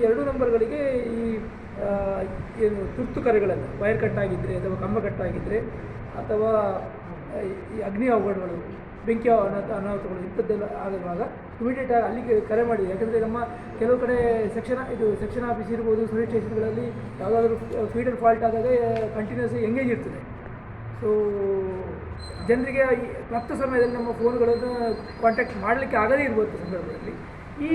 ಎರಡು ನಂಬರ್ಗಳಿಗೆ ಈ ಏನು ತುರ್ತು ಕರೆಗಳನ್ನು ವೈರ್ ಕಟ್ ಆಗಿದ್ದರೆ ಅಥವಾ ಕಂಬ ಕಟ್ಟಾಗಿದ್ದರೆ ಅಥವಾ ಈ ಅಗ್ನಿ ಅವಘಡಗಳು ಬೆಂಕಿ ಅನಾಹುತಗಳು ಇಂಥದ್ದೆಲ್ಲ ಆಗುವಾಗ ಇಮಿಡಿಯೇಟಾಗಿ ಅಲ್ಲಿಗೆ ಕರೆ ಮಾಡಿ. ಯಾಕಂದರೆ ನಮ್ಮ ಕೆಲವು ಕಡೆ ಸೆಕ್ಷನ್ ಆಫೀಸ್ ಇರ್ಬೋದು, ಪೊಲೀಸ್ ಸ್ಟೇಷನ್ಗಳಲ್ಲಿ ಯಾವುದಾದ್ರೂ ಫೀಡರ್ ಫಾಲ್ಟ್ ಆದಾಗ ಕಂಟಿನ್ಯೂಸ್ ಎಂಗೇಜ್ ಇರ್ತದೆ. ಸೊ ಜನರಿಗೆ ಕ್ಲಪ್ತ ಸಮಯದಲ್ಲಿ ನಮ್ಮ ಫೋನ್ಗಳನ್ನು ಕಾಂಟ್ಯಾಕ್ಟ್ ಮಾಡಲಿಕ್ಕೆ ಆಗದೇ ಇರುವಂಥ ಸಂದರ್ಭದಲ್ಲಿ ಈ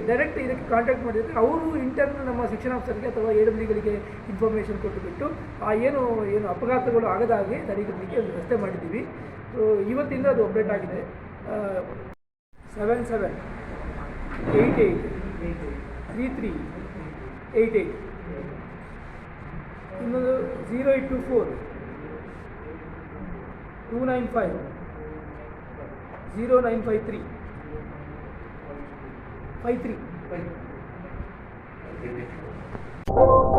ಡೈರೆಕ್ಟ್ ಇದಕ್ಕೆ ಕಾಂಟ್ಯಾಕ್ಟ್ ಮಾಡಿದರೆ ಅವರು ಇಂಟರ್ನ್ ನಮ್ಮ ಸೆಕ್ಷನ್ ಆಫೀಸರ್ಗೆ ಅಥವಾ AWಗಳಿಗೆ ಇನ್ಫಾರ್ಮೇಷನ್ ಕೊಟ್ಟುಬಿಟ್ಟು ಏನು ಅಪಘಾತಗಳು ಆಗದಾಗೆ ತಡೆಗಟ್ಟಲಿಕ್ಕೆ ಒಂದು ವ್ಯವಸ್ಥೆ ಮಾಡಿದ್ದೀವಿ. ಸೊ ಇವತ್ತಿಂದ ಅದು ಅಪ್ಡೇಟ್ ಆಗಿದೆ. 77883388 ಇನ್ನೊಂದು 082429509535.